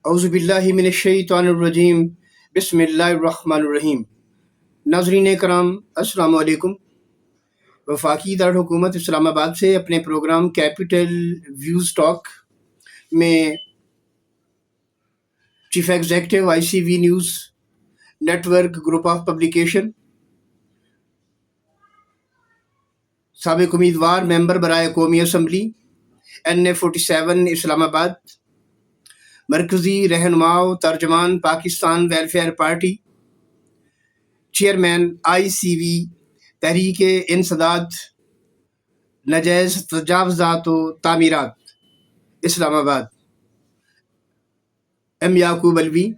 اعوذ باللہ من الشیطان الرجیم بسم اللہ الرحمن الرحیم۔ ناظرین کرام السلام علیکم۔ وفاقی دارالحکومت اسلام آباد سے اپنے پروگرام کیپٹل ویوز ٹاک میں chief executive ICV news network group of publication, سابق امیدوار ممبر برائے قومی اسمبلی NA47 اسلام آباد، مرکزی رہنما و ترجمان Pakistan welfare party, chairman ICV تحریک انسداد ناجائز تجاوزات و تعمیرات اسلام آباد، M یعقوب علوی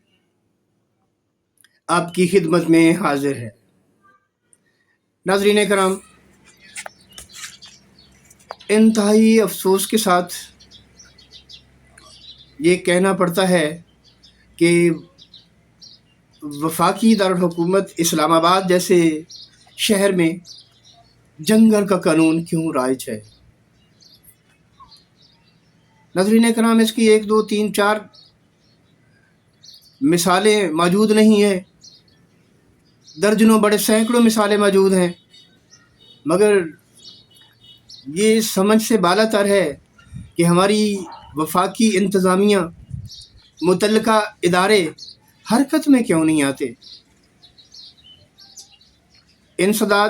آپ کی خدمت میں حاضر ہے۔ ناظرین کرام، انتہائی افسوس کے ساتھ یہ کہنا پڑتا ہے کہ وفاقی دارالحکومت اسلام آباد جیسے شہر میں جنگل کا قانون کیوں رائج ہے۔ ناظرین کرام، اس کی 1 2 3 4 مثالیں موجود نہیں ہیں، درجنوں بڑے سینکڑوں مثالیں موجود ہیں، مگر یہ سمجھ سے بالا تر ہے کہ ہماری وفاقی انتظامیہ، متعلقہ ادارے حرکت میں کیوں نہیں آتے۔ انسداد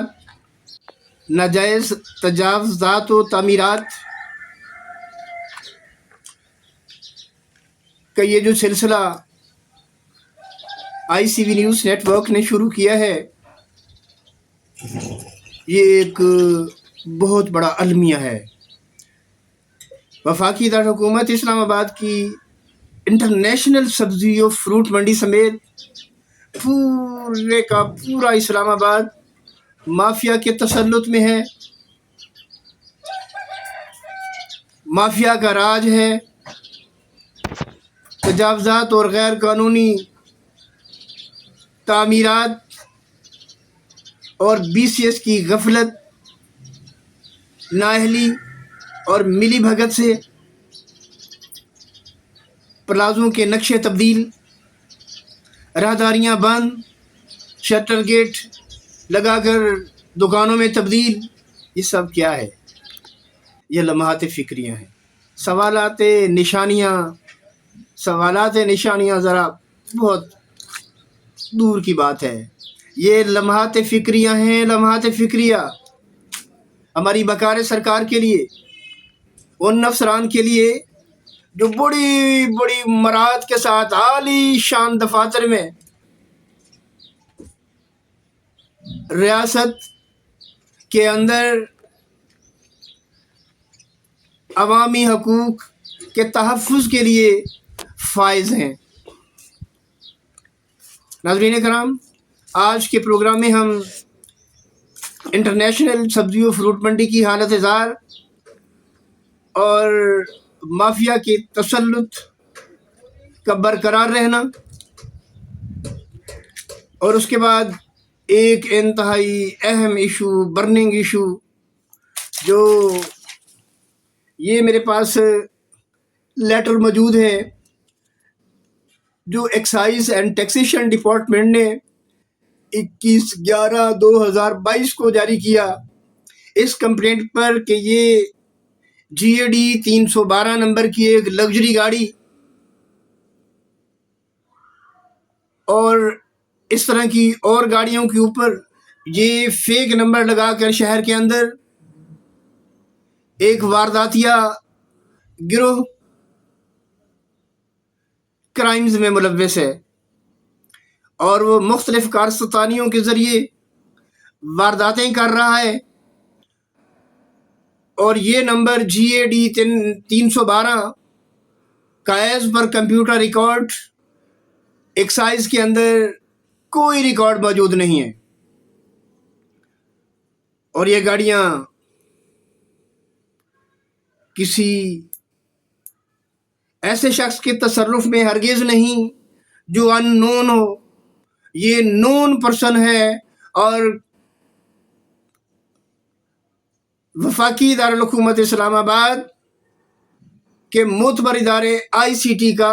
ناجائز تجاوزات و تعمیرات کا یہ جو سلسلہ ICV نیوز نیٹ ورک نے شروع کیا ہے، یہ ایک بہت بڑا المیہ ہے۔ وفاقی دارالحکومت اسلام آباد کی انٹرنیشنل سبزی و فروٹ منڈی سمیت پورے کا پورا اسلام آباد مافیا کے تسلط میں ہے، مافیا کا راج ہے۔ تجاوزات اور غیر قانونی تعمیرات اور BCS کی غفلت، نااہلی اور ملی بھگت سے پلازوں کے نقشے تبدیل، راہداریاں بند، شٹر گیٹ لگا کر دکانوں میں تبدیل، یہ سب کیا ہے؟ یہ لمحات فکریاں ہیں۔ سوالات نشانیاں ذرا بہت دور کی بات ہے۔ یہ لمحات فکریاں ہیں، لمحات فکریہ ہماری بکار سرکار کے لیے، ان افسران کے لیے جو بڑی بڑی مراعات کے ساتھ عالی شان دفاتر میں ریاست کے اندر عوامی حقوق کے تحفظ کے لیے فائز ہیں۔ ناظرین کرام، آج کے پروگرام میں ہم انٹرنیشنل سبزی و فروٹ منڈی کی حالت زار اور مافیا کے تسلط کا برقرار رہنا، اور اس کے بعد ایک انتہائی اہم ایشو، برننگ ایشو، جو یہ میرے پاس لیٹر موجود ہے جو ایکسائز اینڈ ٹیکسیشن ڈپارٹمنٹ نے 21/11/2022 کو جاری کیا اس کمپلینٹ پر کہ یہ GAD 312 نمبر کی ایک لگژری گاڑی اور اس طرح کی اور گاڑیوں کے اوپر یہ فیک نمبر لگا کر شہر کے اندر ایک وارداتیہ گروہ کرائمز میں ملوث ہے، اور وہ مختلف کارستانیوں کے ذریعے وارداتیں کر رہا ہے، اور یہ نمبر GAD 312 کا as per computer record excise کے اندر کوئی ریکارڈ موجود نہیں ہے، اور یہ گاڑیاں کسی ایسے شخص کے تصرف میں ہرگز نہیں جو ان نون ہو، یہ نون پرسن ہے، اور وفاقی دارالحکومت اسلام آباد کے معتبر ادارے ICT کا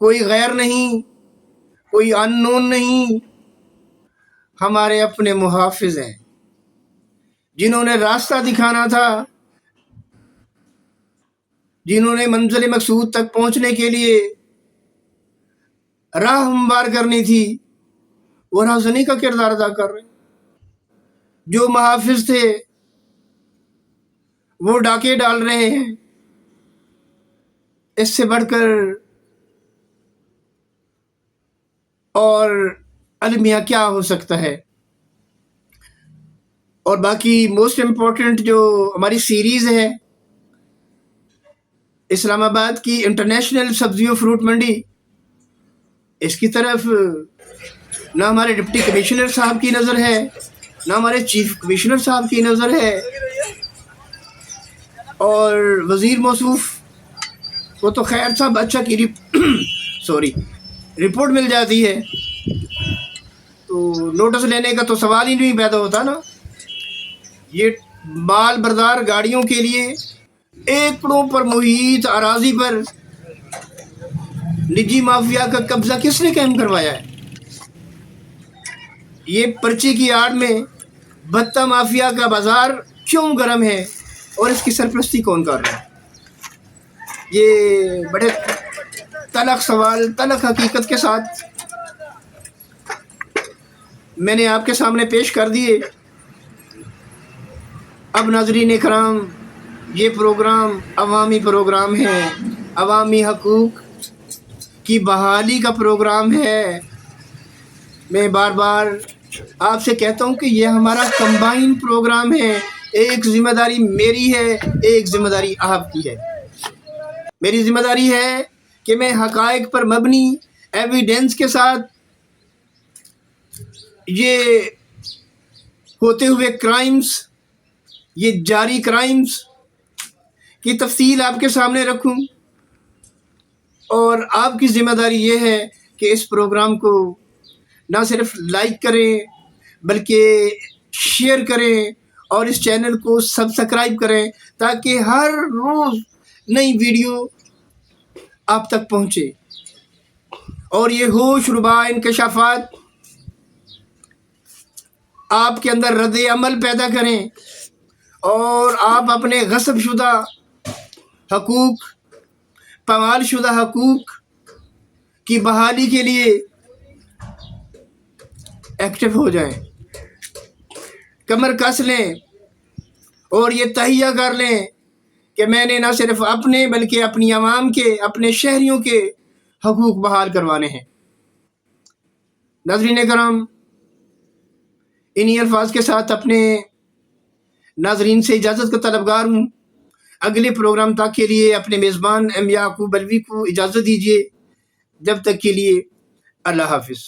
کوئی غیر نہیں، کوئی اننون نہیں، ہمارے اپنے محافظ ہیں جنہوں نے راستہ دکھانا تھا، جنہوں نے منزل مقصود تک پہنچنے کے لیے راہ ہموار کرنی تھی، وہ راہزنی کا کردار ادا کر رہے ہیں۔ جو محافظ تھے وہ ڈاکے ڈال رہے ہیں۔ اس سے بڑھ کر اور المیہ کیا ہو سکتا ہے؟ اور باقی موسٹ امپورٹنٹ جو ہماری سیریز ہے اسلام آباد کی انٹرنیشنل سبزی و فروٹ منڈی، اس کی طرف نہ ہمارے ڈپٹی کمشنر صاحب کی نظر ہے، نہ ہمارے چیف کمشنر صاحب کی نظر ہے، اور وزیر موصوف کو تو خیر صاحب اچھا کی رپورٹ مل جاتی ہے، تو نوٹس لینے کا تو سوال ہی نہیں پیدا ہوتا نا۔ یہ مال بردار گاڑیوں کے لیے ایکڑوں پر محیط اراضی پر نجی مافیا کا قبضہ کس نے قائم کروایا ہے؟ یہ پرچی کی آڑ میں بھتہ مافیا کا بازار کیوں گرم ہے اور اس کی سرپرستی کون کر رہا ہے؟ یہ بڑے تلخ سوال تلخ حقیقت کے ساتھ میں نے آپ کے سامنے پیش کر دیے۔ اب ناظرین کرام، یہ پروگرام عوامی پروگرام ہے، عوامی حقوق کی بحالی کا پروگرام ہے۔ میں بار بار آپ سے کہتا ہوں کہ یہ ہمارا کمبائن پروگرام ہے۔ ایک ذمہ داری میری ہے، ایک ذمہ داری آپ کی ہے۔ میری ذمہ داری ہے کہ میں حقائق پر مبنی ایویڈنس کے ساتھ یہ ہوتے ہوئے کرائمز، یہ جاری کرائمز کی تفصیل آپ کے سامنے رکھوں، اور آپ کی ذمہ داری یہ ہے کہ اس پروگرام کو نہ صرف لائک کریں بلکہ شیئر کریں اور اس چینل کو سبسکرائب کریں تاکہ ہر روز نئی ویڈیو آپ تک پہنچے، اور یہ ہوش ربا انکشافات آپ کے اندر رد عمل پیدا کریں، اور آپ اپنے غصب شدہ حقوق، پامال شدہ حقوق کی بحالی کے لیے ایکٹیو ہو جائیں، کمر کس لیں اور یہ تہیہ کر لیں کہ میں نے نہ صرف اپنے بلکہ اپنی عوام کے، اپنے شہریوں کے حقوق بحال کروانے ہیں۔ ناظرین کرام، انہی الفاظ کے ساتھ اپنے ناظرین سے اجازت کا طلبگار ہوں۔ اگلے پروگرام تک کے لیے اپنے میزبان ایم یعقوب الوی کو اجازت دیجیے۔ جب تک کے لیے اللہ حافظ۔